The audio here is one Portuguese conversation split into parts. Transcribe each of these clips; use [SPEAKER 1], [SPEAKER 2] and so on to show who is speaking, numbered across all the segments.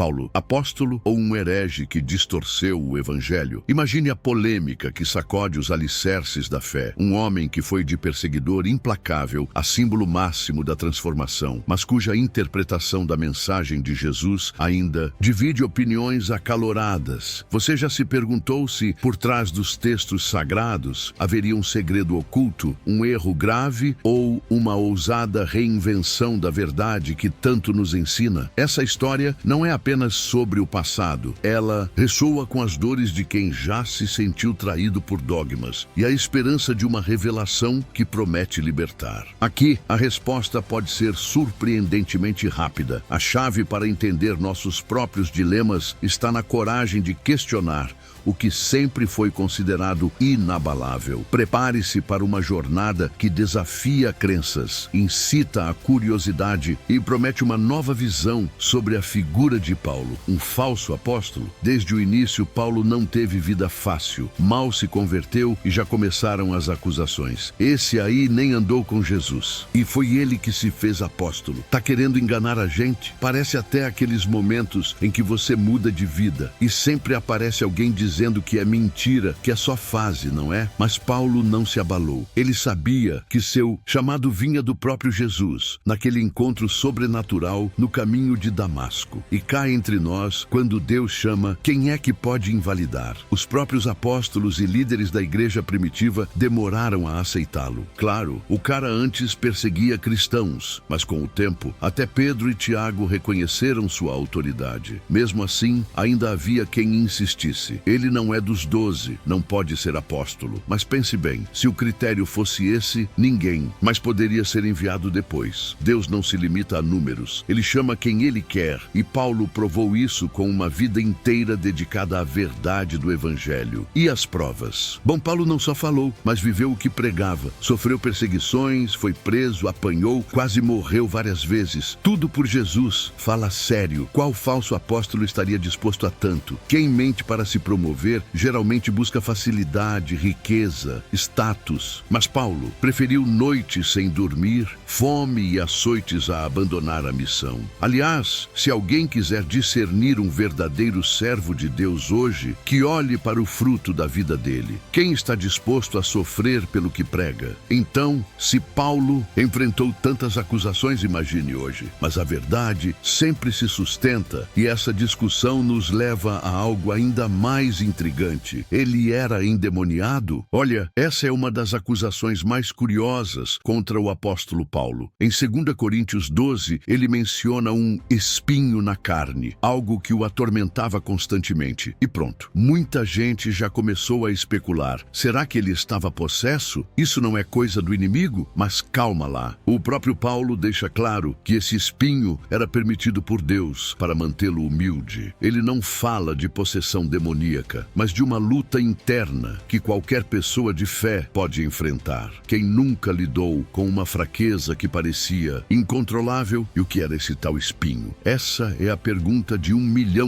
[SPEAKER 1] Paulo, apóstolo ou um herege que distorceu o evangelho? Imagine a polêmica que sacode os alicerces da fé. Um homem que foi de perseguidor implacável a símbolo máximo da transformação, mas cuja interpretação da mensagem de Jesus ainda divide opiniões acaloradas. Você já se perguntou se, por trás dos textos sagrados, haveria um segredo oculto, um erro grave ou uma ousada reinvenção da verdade que tanto nos ensina? Essa história não é apenas sobre o passado. Ela ressoa com as dores de quem já se sentiu traído por dogmas e a esperança de uma revelação que promete libertar. Aqui, a resposta pode ser surpreendentemente rápida. A chave para entender nossos próprios dilemas está na coragem de questionar o que sempre foi considerado inabalável. Prepare-se para uma jornada que desafia crenças, incita a curiosidade e promete uma nova visão sobre a figura de Paulo, um falso apóstolo. Desde o início, Paulo não teve vida fácil. Mal se converteu e já começaram as acusações. Esse aí nem andou com Jesus. E foi ele que se fez apóstolo. Tá querendo enganar a gente? Parece até aqueles momentos em que você muda de vida e sempre aparece alguém dizendo que é mentira, que é só fase, não é? Mas Paulo não se abalou. Ele sabia que seu chamado vinha do próprio Jesus, naquele encontro sobrenatural no caminho de Damasco. E cá entre nós, quando Deus chama, quem é que pode invalidar? Os próprios apóstolos e líderes da igreja primitiva demoraram a aceitá-lo. Claro, o cara antes perseguia cristãos, mas com o tempo, até Pedro e Tiago reconheceram sua autoridade. Mesmo assim, ainda havia quem insistisse. Ele não é dos 12, não pode ser apóstolo. Mas pense bem, se o critério fosse esse, ninguém mais poderia ser enviado depois. Deus não se limita a números. Ele chama quem ele quer, e Paulo provou isso com uma vida inteira dedicada à verdade do evangelho. E as provas? Bom, Paulo não só falou, mas viveu o que pregava. Sofreu perseguições, foi preso, apanhou, quase morreu várias vezes. Tudo por Jesus. Fala sério. Qual falso apóstolo estaria disposto a tanto? Quem mente para se promover geralmente busca facilidade, riqueza, status. Mas Paulo preferiu noites sem dormir, fome e açoites a abandonar a missão. Aliás, se alguém quiser discernir um verdadeiro servo de Deus hoje, que olhe para o fruto da vida dele. Quem está disposto a sofrer pelo que prega? Então, se Paulo enfrentou tantas acusações, imagine hoje. Mas a verdade sempre se sustenta e essa discussão nos leva a algo ainda mais intrigante. Ele era endemoniado? Olha, essa é uma das acusações mais curiosas contra o apóstolo Paulo. Em 2 Coríntios 12, ele menciona um espinho na carne, algo que o atormentava constantemente. E pronto, muita gente já começou a especular. Será que ele estava possesso? Isso não é coisa do inimigo? Mas calma lá. O próprio Paulo deixa claro que esse espinho era permitido por Deus para mantê-lo humilde. Ele não fala de possessão demoníaca, mas de uma luta interna que qualquer pessoa de fé pode enfrentar. Quem nunca lidou com uma fraqueza que parecia incontrolável? E o que era esse tal espinho? Essa é a pergunta de $1 milhão.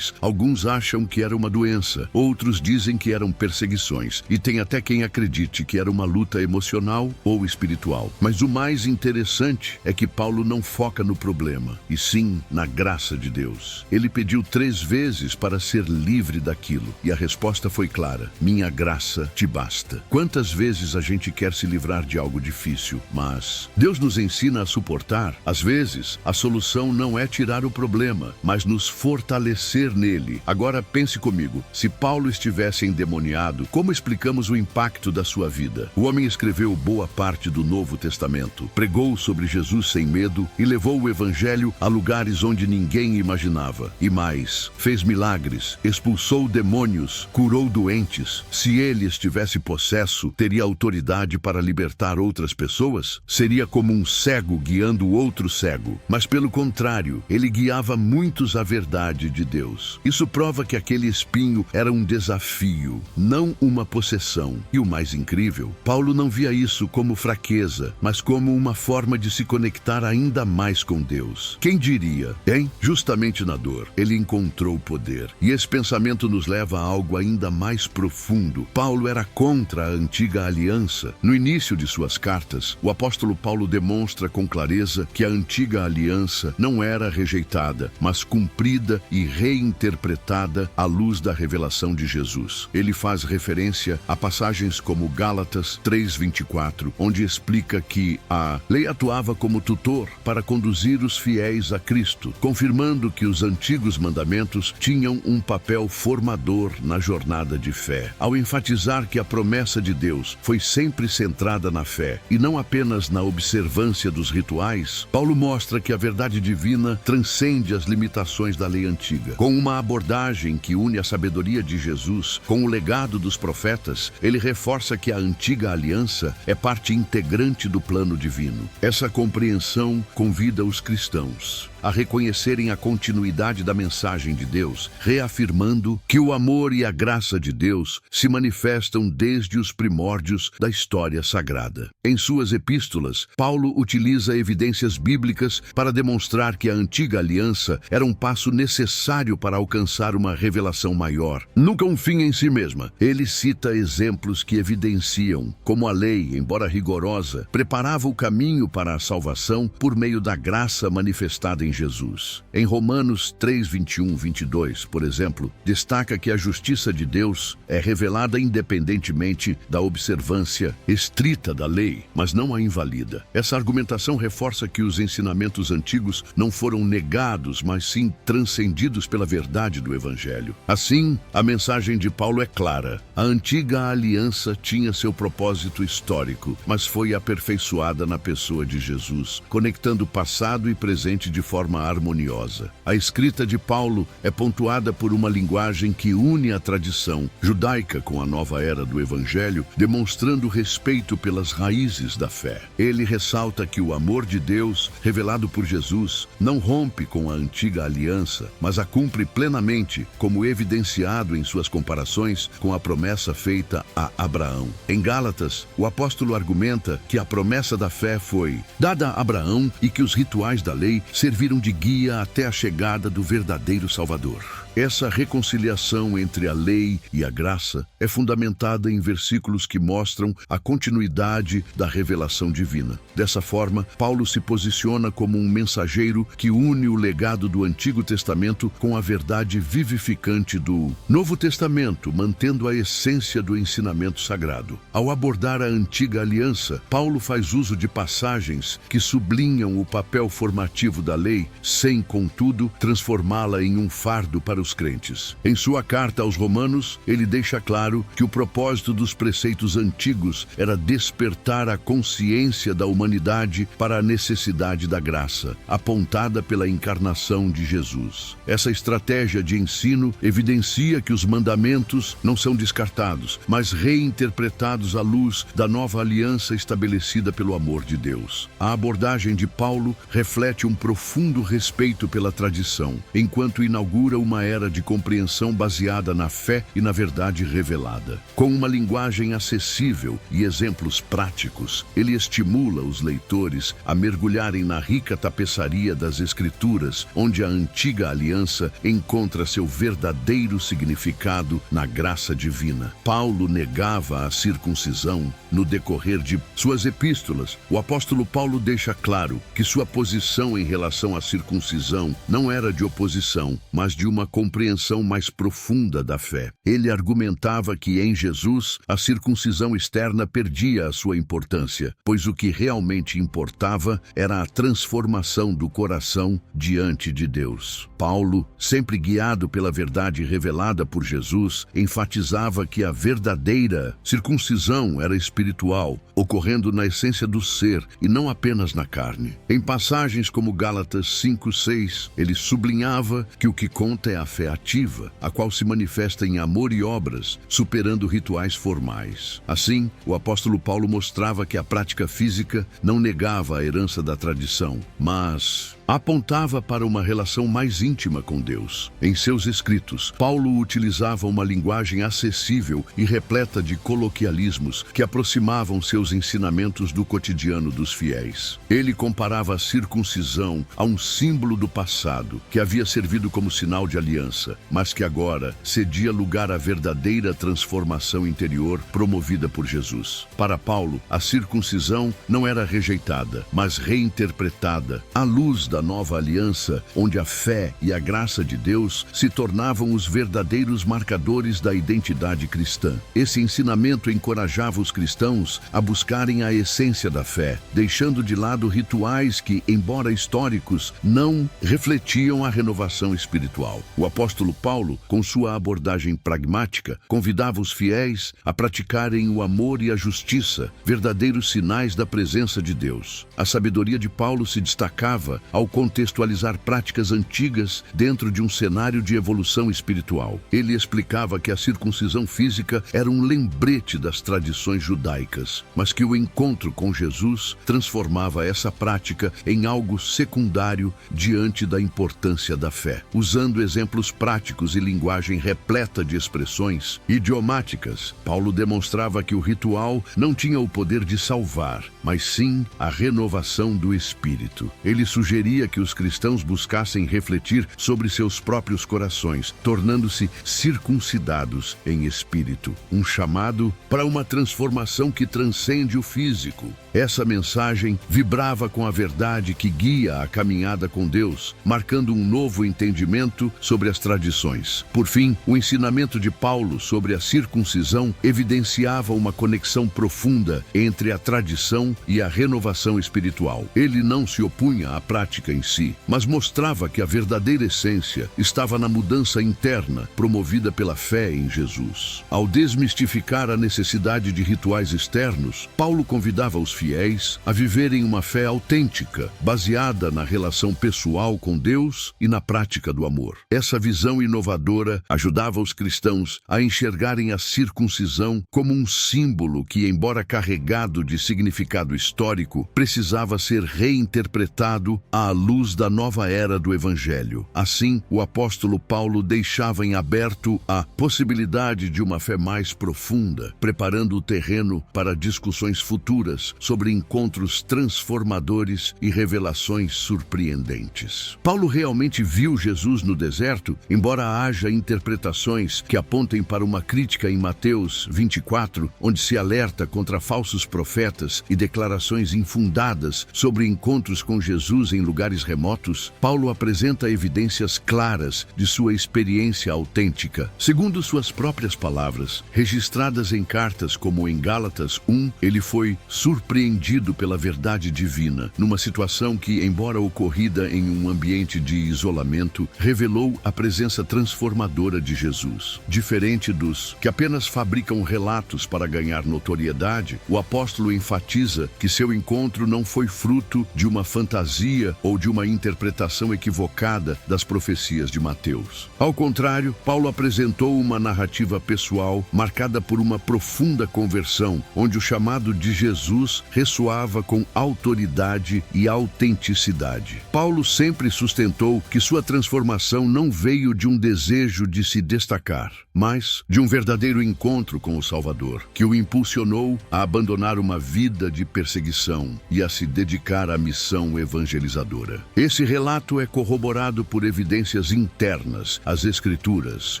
[SPEAKER 1] Alguns acham que era uma doença, outros dizem que eram perseguições, e tem até quem acredite que era uma luta emocional ou espiritual. Mas o mais interessante é que Paulo não foca no problema, e sim na graça de Deus. Ele pediu 3 vezes para ser livre daquilo, e a resposta foi clara: minha graça te basta. Quantas vezes a gente quer se livrar de algo difícil, mas Deus nos ensina a suportar. Às vezes, a solução não é tirar o problema, mas nos fortalecer nele. Agora pense comigo, se Paulo estivesse endemoniado, como explicamos o impacto da sua vida? O homem escreveu boa parte do Novo Testamento, pregou sobre Jesus sem medo e levou o evangelho a lugares onde ninguém imaginava. E mais, fez milagres, expulsou demônios, curou doentes. Se ele estivesse possesso, teria autoridade para libertar outras pessoas? Seria como um cego guiando outro cego. Mas pelo contrário, ele guiava muitos à verdade de Deus. Isso prova que aquele espinho era um desafio, não uma possessão. E o mais incrível, Paulo não via isso como fraqueza, mas como uma forma de se conectar ainda mais com Deus. Quem diria, hein? Justamente na dor, ele encontrou poder. E esse pensamento nos leva a algo ainda mais profundo. Paulo era contra a antiga aliança. No início de suas cartas, o apóstolo Paulo demonstra com clareza que a antiga aliança não era rejeitada, mas cumprida e reinterpretada à luz da revelação de Jesus. Ele faz referência a passagens como Gálatas 3:24, onde explica que a lei atuava como tutor para conduzir os fiéis a Cristo, confirmando que os antigos mandamentos tinham um papel formador na jornada de fé. Ao enfatizar que a promessa de Deus foi sempre centrada na fé e não apenas na observância dos rituais, Paulo mostra que a verdade divina transcende as limitações da lei antiga. Com uma abordagem que une a sabedoria de Jesus com o legado dos profetas, ele reforça que a antiga aliança é parte integrante do plano divino. Essa compreensão convida os cristãos a reconhecerem a continuidade da mensagem de Deus, reafirmando que o amor e a graça de Deus se manifestam desde os primórdios da história sagrada. Em suas epístolas, Paulo utiliza evidências bíblicas para demonstrar que a antiga aliança era um passo necessário para alcançar uma revelação maior, nunca um fim em si mesma. Ele cita exemplos que evidenciam como a lei, embora rigorosa, preparava o caminho para a salvação por meio da graça manifestada em Jesus. Em Romanos 3:21-22, por exemplo, destaca que a justiça de Deus é revelada independentemente da observância estrita da lei, mas não a invalida. Essa argumentação reforça que os ensinamentos antigos não foram negados, mas sim transcendidos pela verdade do Evangelho. Assim, a mensagem de Paulo é clara. A antiga aliança tinha seu propósito histórico, mas foi aperfeiçoada na pessoa de Jesus, conectando passado e presente de forma harmoniosa. A escrita de Paulo é pontuada por uma linguagem que une a tradição judaica com a nova era do Evangelho, demonstrando respeito pelas raízes da fé. Ele ressalta que o amor de Deus, revelado por Jesus, não rompe com a antiga aliança, mas a cumpre plenamente, como evidenciado em suas comparações com a promessa feita a Abraão. Em Gálatas, o apóstolo argumenta que a promessa da fé foi dada a Abraão e que os rituais da lei serviram de guia até a chegada do verdadeiro Salvador. Essa reconciliação entre a lei e a graça é fundamentada em versículos que mostram a continuidade da revelação divina. Dessa forma, Paulo se posiciona como um mensageiro que une o legado do Antigo Testamento com a verdade vivificante do Novo Testamento, mantendo a essência do ensinamento sagrado. Ao abordar a antiga aliança, Paulo faz uso de passagens que sublinham o papel formativo da lei, sem, contudo, transformá-la em um fardo para os crentes. Em sua carta aos Romanos, ele deixa claro que o propósito dos preceitos antigos era despertar a consciência da humanidade para a necessidade da graça, apontada pela encarnação de Jesus. Essa estratégia de ensino evidencia que os mandamentos não são descartados, mas reinterpretados à luz da nova aliança estabelecida pelo amor de Deus. A abordagem de Paulo reflete um profundo respeito pela tradição, enquanto inaugura uma era de compreensão baseada na fé e na verdade revelada. Com uma linguagem acessível e exemplos práticos, ele estimula os leitores a mergulharem na rica tapeçaria das Escrituras, onde a antiga aliança encontra seu verdadeiro significado na graça divina. Paulo negava a circuncisão no decorrer de suas epístolas. O apóstolo Paulo deixa claro que sua posição em relação à circuncisão não era de oposição, mas de uma compreensão mais profunda da fé. Ele argumentava que em Jesus a circuncisão externa perdia a sua importância, pois o que realmente importava era a transformação do coração diante de Deus. Paulo, sempre guiado pela verdade revelada por Jesus, enfatizava que a verdadeira circuncisão era espiritual, ocorrendo na essência do ser e não apenas na carne. Em passagens como Gálatas 5:6, ele sublinhava que o que conta é a fé ativa, a qual se manifesta em amor e obras, superando rituais formais. Assim, o apóstolo Paulo mostrava que a prática física não negava a herança da tradição, mas apontava para uma relação mais íntima com Deus. Em seus escritos, Paulo utilizava uma linguagem acessível e repleta de coloquialismos que aproximavam seus ensinamentos do cotidiano dos fiéis. Ele comparava a circuncisão a um símbolo do passado, que havia servido como sinal de aliança, mas que agora cedia lugar à verdadeira transformação interior promovida por Jesus. Para Paulo, a circuncisão não era rejeitada, mas reinterpretada à luz da da nova aliança, onde a fé e a graça de Deus se tornavam os verdadeiros marcadores da identidade cristã. Esse ensinamento encorajava os cristãos a buscarem a essência da fé, deixando de lado rituais que, embora históricos, não refletiam a renovação espiritual. O apóstolo Paulo, com sua abordagem pragmática, convidava os fiéis a praticarem o amor e a justiça, verdadeiros sinais da presença de Deus. A sabedoria de Paulo se destacava ao contextualizar práticas antigas dentro de um cenário de evolução espiritual. Ele explicava que a circuncisão física era um lembrete das tradições judaicas, mas que o encontro com Jesus transformava essa prática em algo secundário diante da importância da fé. Usando exemplos práticos e linguagem repleta de expressões idiomáticas, Paulo demonstrava que o ritual não tinha o poder de salvar, mas sim a renovação do espírito. Ele sugeria que os cristãos buscassem refletir sobre seus próprios corações, tornando-se circuncidados em espírito, um chamado para uma transformação que transcende o físico. Essa mensagem vibrava com a verdade que guia a caminhada com Deus, marcando um novo entendimento sobre as tradições. Por fim, o ensinamento de Paulo sobre a circuncisão evidenciava uma conexão profunda entre a tradição e a renovação espiritual. Ele não se opunha à prática em si, mas mostrava que a verdadeira essência estava na mudança interna promovida pela fé em Jesus. Ao desmistificar a necessidade de rituais externos, Paulo convidava os fiéis a viverem uma fé autêntica, baseada na relação pessoal com Deus e na prática do amor. Essa visão inovadora ajudava os cristãos a enxergarem a circuncisão como um símbolo que, embora carregado de significado histórico, precisava ser reinterpretado à luz da nova era do Evangelho. Assim, o apóstolo Paulo deixava em aberto a possibilidade de uma fé mais profunda, preparando o terreno para discussões futuras sobre encontros transformadores e revelações surpreendentes. Paulo realmente viu Jesus no deserto, embora haja interpretações que apontem para uma crítica em Mateus 24, onde se alerta contra falsos profetas e declarações infundadas sobre encontros com Jesus em lugares remotos. Paulo apresenta evidências claras de sua experiência autêntica. Segundo suas próprias palavras, registradas em cartas como em Gálatas 1, ele foi surpreendido pela verdade divina, numa situação que, embora ocorrida em um ambiente de isolamento, revelou a presença transformadora de Jesus. Diferente dos que apenas fabricam relatos para ganhar notoriedade, o apóstolo enfatiza que seu encontro não foi fruto de uma fantasia ou de uma interpretação equivocada das profecias de Mateus. Ao contrário, Paulo apresentou uma narrativa pessoal marcada por uma profunda conversão, onde o chamado de Jesus ressoava com autoridade e autenticidade. Paulo sempre sustentou que sua transformação não veio de um desejo de se destacar, mas de um verdadeiro encontro com o Salvador, que o impulsionou a abandonar uma vida de perseguição e a se dedicar à missão evangelizadora. Esse relato é corroborado por evidências internas às Escrituras,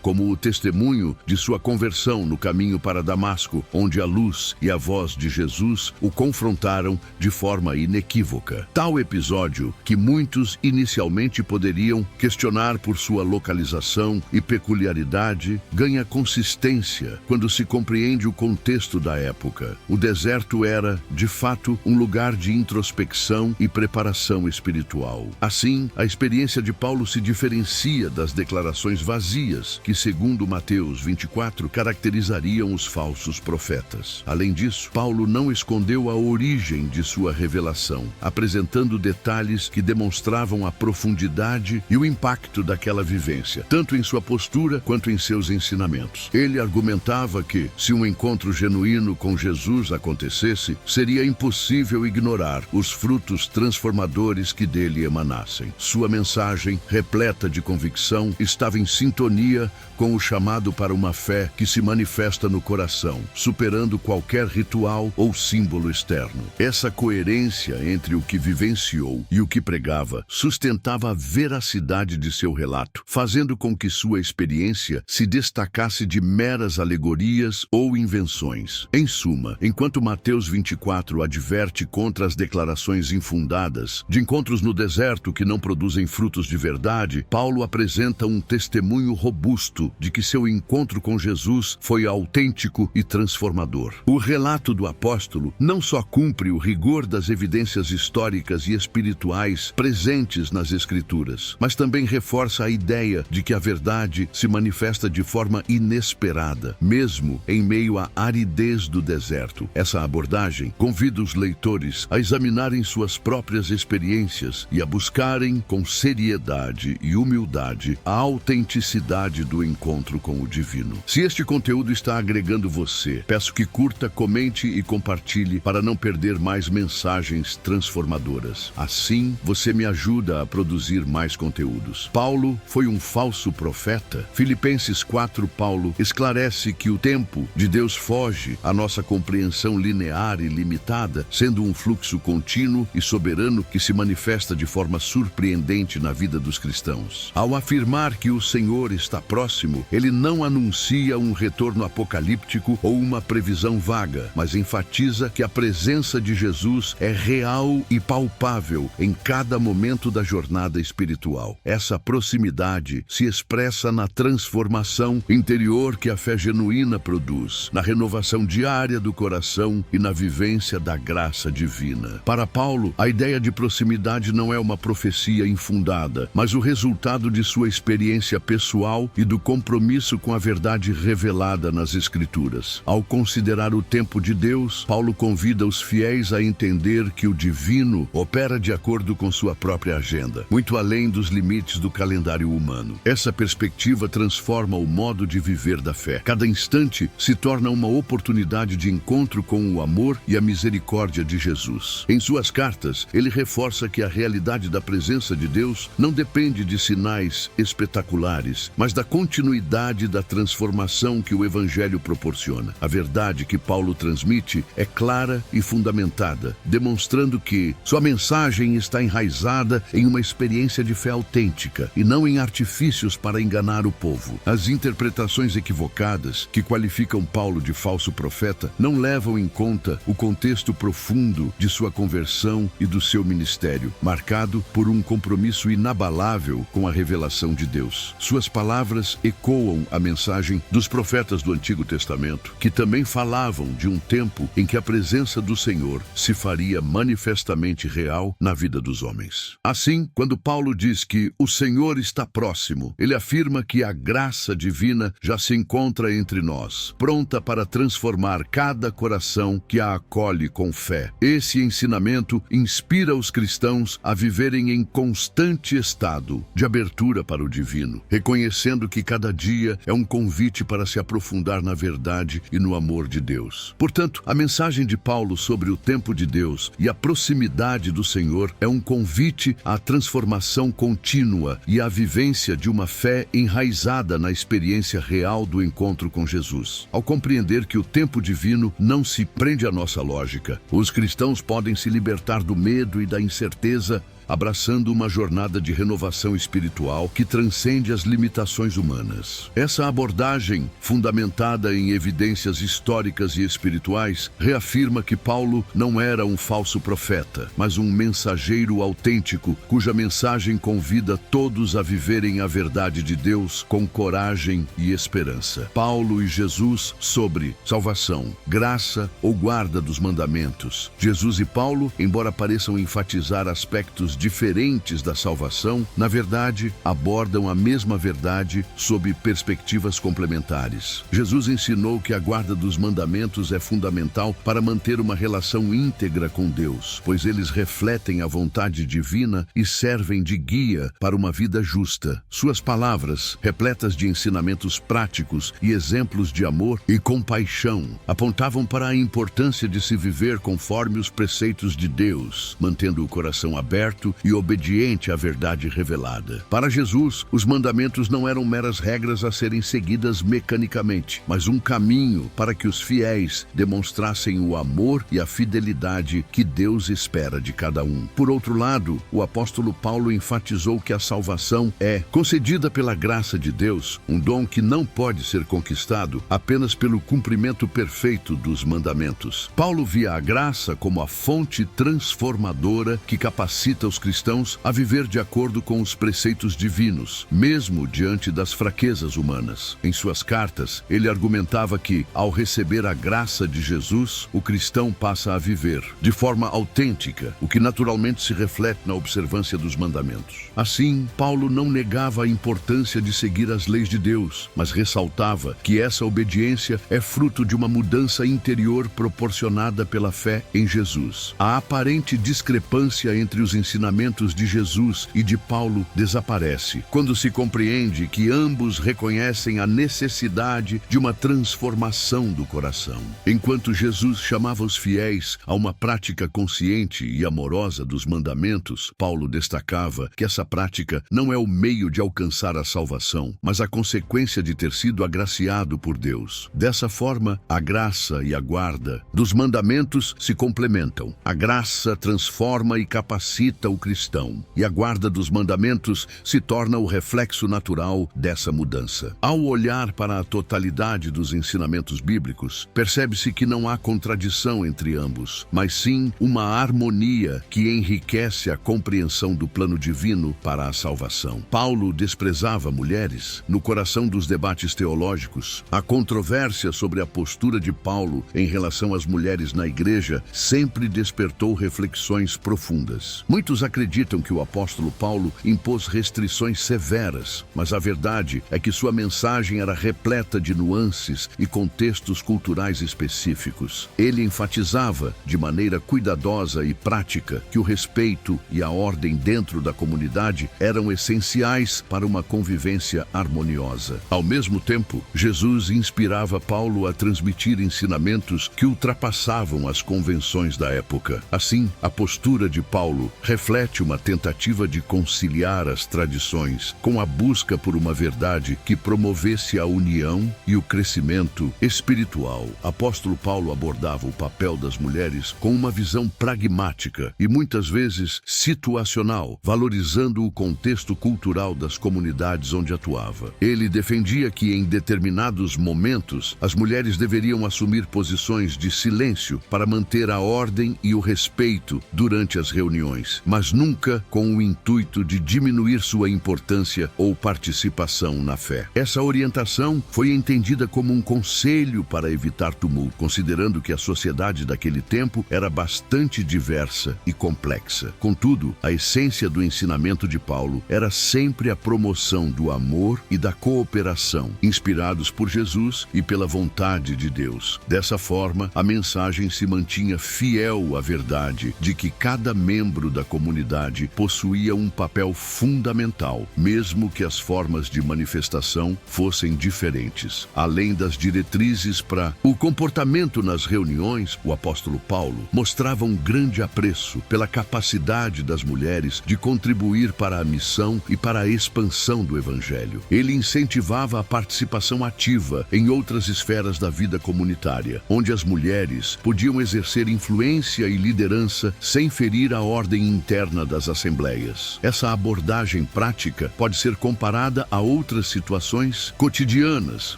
[SPEAKER 1] como o testemunho de sua conversão no caminho para Damasco, onde a luz e a voz de Jesus o confrontaram de forma inequívoca. Tal episódio, que muitos inicialmente poderiam questionar por sua localização e peculiaridade, ganha consistência quando se compreende o contexto da época. O deserto era, de fato, um lugar de introspecção e preparação espiritual. Assim, a experiência de Paulo se diferencia das declarações vazias que, segundo Mateus 24, caracterizariam os falsos profetas. Além disso, Paulo não escondeu a origem de sua revelação, apresentando detalhes que demonstravam a profundidade e o impacto daquela vivência, tanto em sua postura quanto em seus ensinamentos. Ele argumentava que, se um encontro genuíno com Jesus acontecesse, seria impossível ignorar os frutos transformadores que dele emanassem. Sua mensagem, repleta de convicção, estava em sintonia com o chamado para uma fé que se manifesta no coração, superando qualquer ritual ou símbolo externo. externo. Essa coerência entre o que vivenciou e o que pregava sustentava a veracidade de seu relato, fazendo com que sua experiência se destacasse de meras alegorias ou invenções. Em suma, enquanto Mateus 24 adverte contra as declarações infundadas de encontros no deserto que não produzem frutos de verdade, Paulo apresenta um testemunho robusto de que seu encontro com Jesus foi autêntico e transformador. O relato do apóstolo não só cumpre o rigor das evidências históricas e espirituais presentes nas Escrituras, mas também reforça a ideia de que a verdade se manifesta de forma inesperada, mesmo em meio à aridez do deserto. Essa abordagem convida os leitores a examinarem suas próprias experiências e a buscarem com seriedade e humildade a autenticidade do encontro com o divino. Se este conteúdo está agregando você, peço que curta, comente e compartilhe para não perder mais mensagens transformadoras. Assim, você me ajuda a produzir mais conteúdos. Paulo foi um falso profeta? Filipenses 4, Paulo esclarece que o tempo de Deus foge à nossa compreensão linear e limitada, sendo um fluxo contínuo e soberano que se manifesta de forma surpreendente na vida dos cristãos. Ao afirmar que o Senhor está próximo, ele não anuncia um retorno apocalíptico ou uma previsão vaga, mas enfatiza que a presença de Jesus é real e palpável em cada momento da jornada espiritual. Essa proximidade se expressa na transformação interior que a fé genuína produz, na renovação diária do coração e na vivência da graça divina. Para Paulo, a ideia de proximidade não é uma profecia infundada, mas o resultado de sua experiência pessoal e do compromisso com a verdade revelada nas Escrituras. Ao considerar o tempo de Deus, Paulo convida os fiéis a entender que o divino opera de acordo com sua própria agenda, muito além dos limites do calendário humano. Essa perspectiva transforma o modo de viver da fé. Cada instante se torna uma oportunidade de encontro com o amor e a misericórdia de Jesus. Em suas cartas, ele reforça que a realidade da presença de Deus não depende de sinais espetaculares, mas da continuidade da transformação que o Evangelho proporciona. A verdade que Paulo transmite é clara e fundamentada, demonstrando que sua mensagem está enraizada em uma experiência de fé autêntica e não em artifícios para enganar o povo. As interpretações equivocadas que qualificam Paulo de falso profeta não levam em conta o contexto profundo de sua conversão e do seu ministério, marcado por um compromisso inabalável com a revelação de Deus. Suas palavras ecoam a mensagem dos profetas do Antigo Testamento, que também falavam de um tempo em que a presença do Senhor se faria manifestamente real na vida dos homens. Assim, quando Paulo diz que o Senhor está próximo, ele afirma que a graça divina já se encontra entre nós, pronta para transformar cada coração que a acolhe com fé. Esse ensinamento inspira os cristãos a viverem em constante estado de abertura para o divino, reconhecendo que cada dia é um convite para se aprofundar na verdade e no amor de Deus. Portanto, a mensagem de Paulo sobre o tempo de Deus e a proximidade do Senhor é um convite à transformação contínua e à vivência de uma fé enraizada na experiência real do encontro com Jesus. Ao compreender que o tempo divino não se prende à nossa lógica, os cristãos podem se libertar do medo e da incerteza, abraçando uma jornada de renovação espiritual que transcende as limitações humanas. Essa abordagem, fundamentada em evidências históricas e espirituais, reafirma que Paulo não era um falso profeta, mas um mensageiro autêntico, cuja mensagem convida todos a viverem a verdade de Deus com coragem e esperança. Paulo e Jesus sobre salvação, graça ou guarda dos mandamentos. Jesus e Paulo, embora pareçam enfatizar aspectos diferentes da salvação, na verdade, abordam a mesma verdade sob perspectivas complementares. Jesus ensinou que a guarda dos mandamentos é fundamental para manter uma relação íntegra com Deus, pois eles refletem a vontade divina e servem de guia para uma vida justa. Suas palavras, repletas de ensinamentos práticos e exemplos de amor e compaixão, apontavam para a importância de se viver conforme os preceitos de Deus, mantendo o coração aberto correto e obediente à verdade revelada. Para Jesus, os mandamentos não eram meras regras a serem seguidas mecanicamente, mas um caminho para que os fiéis demonstrassem o amor e a fidelidade que Deus espera de cada um. Por outro lado, o apóstolo Paulo enfatizou que a salvação é concedida pela graça de Deus, um dom que não pode ser conquistado apenas pelo cumprimento perfeito dos mandamentos. Paulo via a graça como a fonte transformadora que capacita os cristãos a viver de acordo com os preceitos divinos, mesmo diante das fraquezas humanas. Em suas cartas, ele argumentava que, ao receber a graça de Jesus, o cristão passa a viver de forma autêntica, o que naturalmente se reflete na observância dos mandamentos. Assim, Paulo não negava a importância de seguir as leis de Deus, mas ressaltava que essa obediência é fruto de uma mudança interior proporcionada pela fé em Jesus. A aparente discrepância entre os ensinamentos de Jesus e de Paulo desaparece quando se compreende que ambos reconhecem a necessidade de uma transformação do coração. Enquanto Jesus chamava os fiéis a uma prática consciente e amorosa dos mandamentos, Paulo destacava que essa prática não é o meio de alcançar a salvação, mas a consequência de ter sido agraciado por Deus. Dessa forma, a graça e a guarda dos mandamentos se complementam. A graça transforma e capacita o cristão, e a guarda dos mandamentos se torna o reflexo natural dessa mudança. Ao olhar para a totalidade dos ensinamentos bíblicos, percebe-se que não há contradição entre ambos, mas sim uma harmonia que enriquece a compreensão do plano divino para a salvação. Paulo desprezava mulheres. No coração dos debates teológicos, a controvérsia sobre a postura de Paulo em relação às mulheres na igreja sempre despertou reflexões profundas. Muitos acreditam que o apóstolo Paulo impôs restrições severas, mas a verdade é que sua mensagem era repleta de nuances e contextos culturais específicos. Ele enfatizava, de maneira cuidadosa e prática, que o respeito e a ordem dentro da comunidade eram essenciais para uma convivência harmoniosa. Ao mesmo tempo, Jesus inspirava Paulo a transmitir ensinamentos que ultrapassavam as convenções da época. Assim, a postura de Paulo reflete uma tentativa de conciliar as tradições com a busca por uma verdade que promovesse a união e o crescimento espiritual. Apóstolo Paulo abordava o papel das mulheres com uma visão pragmática e muitas vezes situacional, valorizando o contexto cultural das comunidades onde atuava. Ele defendia que em determinados momentos as mulheres deveriam assumir posições de silêncio para manter a ordem e o respeito durante as reuniões, mas nunca com o intuito de diminuir sua importância ou participação na fé. Essa orientação foi entendida como um conselho para evitar tumulto, considerando que a sociedade daquele tempo era bastante diversa e complexa. Contudo, a essência do ensinamento de Paulo era sempre a promoção do amor e da cooperação, inspirados por Jesus e pela vontade de Deus. Dessa forma, a mensagem se mantinha fiel à verdade de que cada membro da comunidade possuía um papel fundamental, mesmo que as formas de manifestação fossem diferentes. Além das diretrizes para o comportamento nas reuniões, o apóstolo Paulo mostrava um grande apreço pela capacidade das mulheres de contribuir para a missão e para a expansão do Evangelho. Ele incentivava a participação ativa em outras esferas da vida comunitária, onde as mulheres podiam exercer influência e liderança sem ferir a ordem interna das assembleias. Essa abordagem prática pode ser comparada a outras situações cotidianas,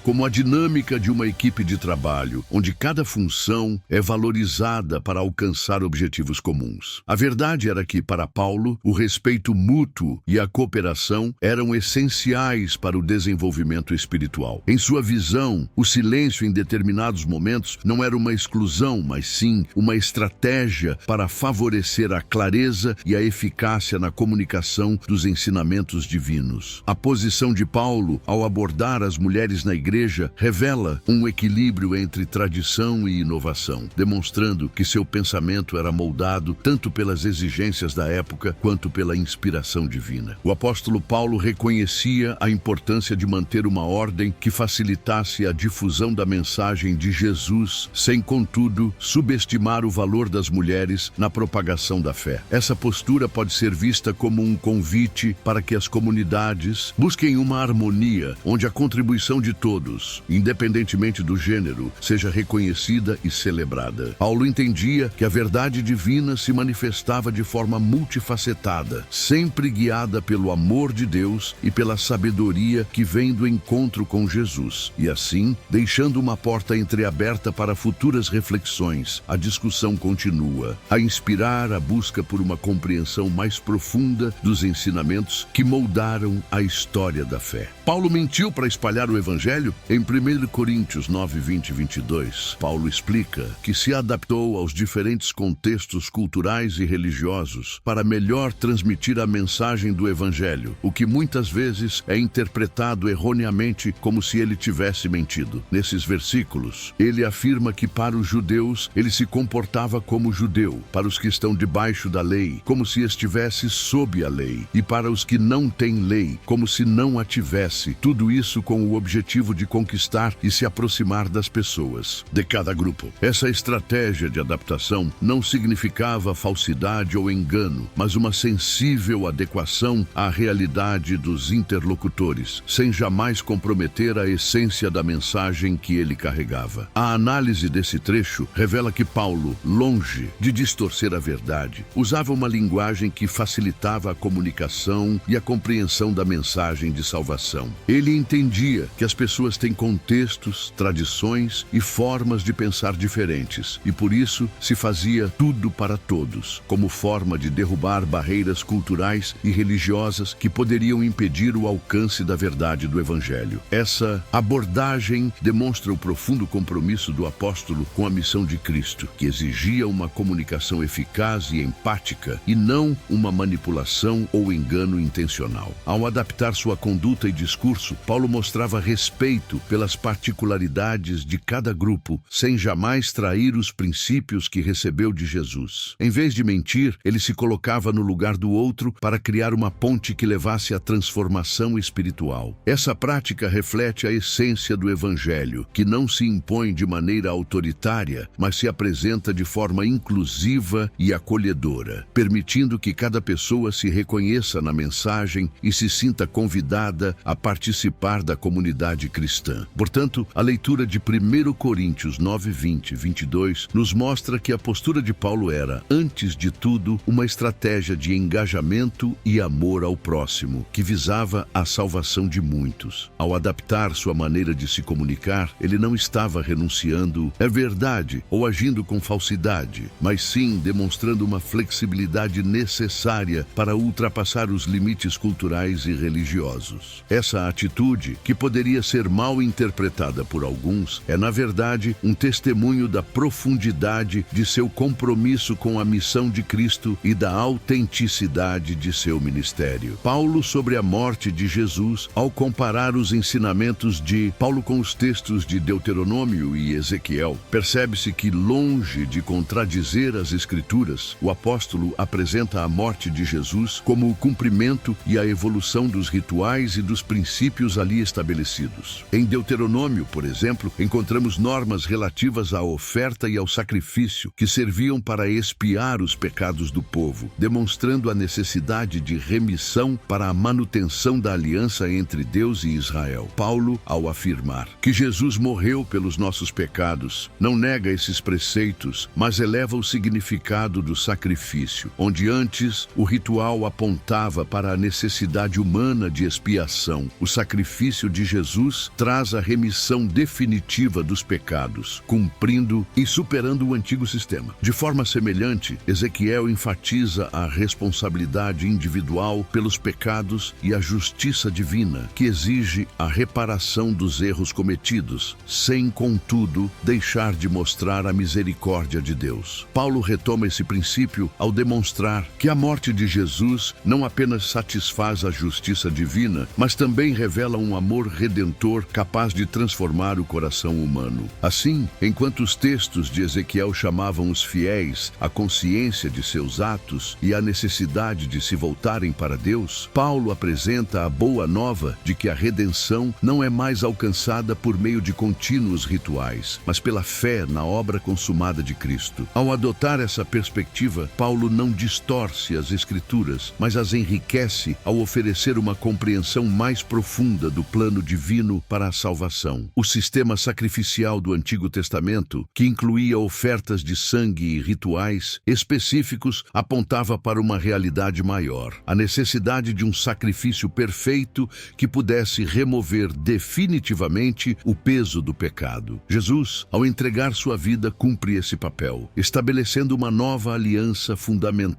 [SPEAKER 1] como a dinâmica de uma equipe de trabalho, onde cada função é valorizada para alcançar objetivos comuns. A verdade era que, para Paulo, o respeito mútuo e a cooperação eram essenciais para o desenvolvimento espiritual. Em sua visão, o silêncio em determinados momentos não era uma exclusão, mas sim uma estratégia para favorecer a clareza e a eficácia na comunicação dos ensinamentos divinos. A posição de Paulo, ao abordar as mulheres na igreja, revela um equilíbrio entre tradição e inovação, demonstrando que seu pensamento era moldado tanto pelas exigências da época quanto pela inspiração divina. O apóstolo Paulo reconhecia a importância de manter uma ordem que facilitasse a difusão da mensagem de Jesus, sem, contudo, subestimar o valor das mulheres na propagação da fé. Essa postura postura pode ser vista como um convite para que as comunidades busquem uma harmonia onde a contribuição de todos, independentemente do gênero, seja reconhecida e celebrada. Paulo entendia que a verdade divina se manifestava de forma multifacetada, sempre guiada pelo amor de Deus e pela sabedoria que vem do encontro com Jesus, e assim, deixando uma porta entreaberta para futuras reflexões, a discussão continua, a inspirar a busca por uma compreensão mais profunda dos ensinamentos que moldaram a história da fé. Paulo mentiu para espalhar o Evangelho? Em 1 Coríntios 9, 20 e 22, Paulo explica que se adaptou aos diferentes contextos culturais e religiosos para melhor transmitir a mensagem do Evangelho, o que muitas vezes é interpretado erroneamente como se ele tivesse mentido. Nesses versículos, ele afirma que para os judeus ele se comportava como judeu, para os que estão debaixo da lei, como se estivesse sob a lei, e para os que não têm lei, como se não a tivesse, tudo isso com o objetivo de conquistar e se aproximar das pessoas, de cada grupo. Essa estratégia de adaptação não significava falsidade ou engano, mas uma sensível adequação à realidade dos interlocutores, sem jamais comprometer a essência da mensagem que ele carregava. A análise desse trecho revela que Paulo, longe de distorcer a verdade, usava uma linguagem que facilitava a comunicação e a compreensão da mensagem de salvação. Ele entendia que as pessoas têm contextos, tradições e formas de pensar diferentes, e por isso se fazia tudo para todos, como forma de derrubar barreiras culturais e religiosas que poderiam impedir o alcance da verdade do Evangelho. Essa abordagem demonstra o profundo compromisso do apóstolo com a missão de Cristo, que exigia uma comunicação eficaz e empática, e não uma manipulação ou engano intencional. Ao adaptar sua conduta e discurso, Paulo mostrava respeito pelas particularidades de cada grupo, sem jamais trair os princípios que recebeu de Jesus. Em vez de mentir, ele se colocava no lugar do outro para criar uma ponte que levasse à transformação espiritual. Essa prática reflete a essência do Evangelho, que não se impõe de maneira autoritária, mas se apresenta de forma inclusiva e acolhedora, permitindo que cada pessoa se reconheça na mensagem e se sinta convidada a participar da comunidade cristã. Portanto, a leitura de 1 Coríntios 9, 20 e 22 nos mostra que a postura de Paulo era, antes de tudo, uma estratégia de engajamento e amor ao próximo, que visava a salvação de muitos. Ao adaptar sua maneira de se comunicar, ele não estava renunciando à verdade ou agindo com falsidade, mas sim demonstrando uma flexibilidade necessária para ultrapassar os limites culturais e religiosos. Essa atitude, que poderia ser mal interpretada por alguns, é na verdade um testemunho da profundidade de seu compromisso com a missão de Cristo e da autenticidade de seu ministério. Paulo sobre a morte de Jesus, ao comparar os ensinamentos de Paulo com os textos de Deuteronômio e Ezequiel, percebe-se que, longe de contradizer as Escrituras, o apóstolo apresenta a morte de Jesus como o cumprimento e a evolução dos rituais e dos princípios ali estabelecidos. Em Deuteronômio, por exemplo, encontramos normas relativas à oferta e ao sacrifício que serviam para expiar os pecados do povo, demonstrando a necessidade de remissão para a manutenção da aliança entre Deus e Israel. Paulo, ao afirmar que Jesus morreu pelos nossos pecados, não nega esses preceitos, mas eleva o significado do sacrifício, onde antes o ritual apontava para a necessidade humana de expiação. O sacrifício de Jesus traz a remissão definitiva dos pecados, cumprindo e superando o antigo sistema. De forma semelhante, Ezequiel enfatiza a responsabilidade individual pelos pecados e a justiça divina, que exige a reparação dos erros cometidos, sem, contudo, deixar de mostrar a misericórdia de Deus. Paulo retoma esse princípio ao demonstrar que a morte de Jesus não apenas satisfaz a justiça divina, mas também revela um amor redentor capaz de transformar o coração humano. Assim, enquanto os textos de Ezequiel chamavam os fiéis à consciência de seus atos e à necessidade de se voltarem para Deus, Paulo apresenta a boa nova de que a redenção não é mais alcançada por meio de contínuos rituais, mas pela fé na obra consumada de Cristo. Ao adotar essa perspectiva, Paulo não distorce as Escrituras, mas as enriquece ao oferecer uma compreensão mais profunda do plano divino para a salvação. O sistema sacrificial do Antigo Testamento, que incluía ofertas de sangue e rituais específicos, apontava para uma realidade maior: a necessidade de um sacrifício perfeito que pudesse remover definitivamente o peso do pecado. Jesus, ao entregar sua vida, cumpre esse papel, estabelecendo uma nova aliança fundamentada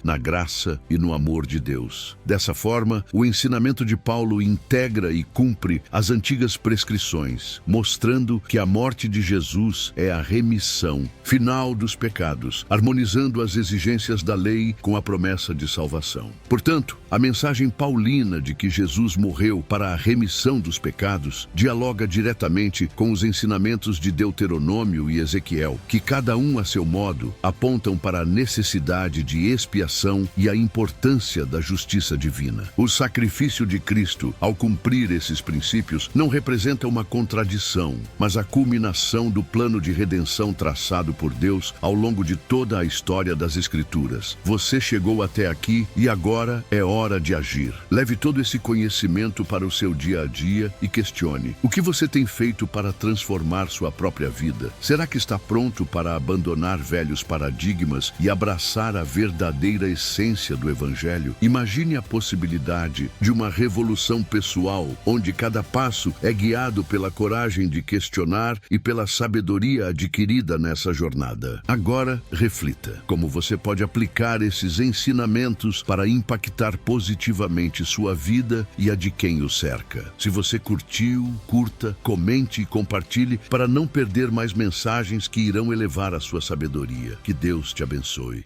[SPEAKER 1] na graça e no amor de Deus. Dessa forma, o ensinamento de Paulo integra e cumpre as antigas prescrições, mostrando que a morte de Jesus é a remissão final dos pecados, harmonizando as exigências da lei com a promessa de salvação. Portanto, a mensagem paulina de que Jesus morreu para a remissão dos pecados dialoga diretamente com os ensinamentos de Deuteronômio e Ezequiel, que cada um a seu modo apontam para a necessidade de expiação e a importância da justiça divina. O sacrifício de Cristo, ao cumprir esses princípios, não representa uma contradição, mas a culminação do plano de redenção traçado por Deus ao longo de toda a história das Escrituras. Você chegou até aqui e agora é hora de agir. Leve todo esse conhecimento para o seu dia a dia e questione: o que você tem feito para transformar sua própria vida? Será que está pronto para abandonar velhos paradigmas e abraçar a verdadeira essência do Evangelho? Imagine a possibilidade de uma revolução pessoal, onde cada passo é guiado pela coragem de questionar e pela sabedoria adquirida nessa jornada. Agora, reflita como você pode aplicar esses ensinamentos para impactar positivamente sua vida e a de quem o cerca. Se você curtiu, curta, comente e compartilhe para não perder mais mensagens que irão elevar a sua sabedoria. Que Deus te abençoe.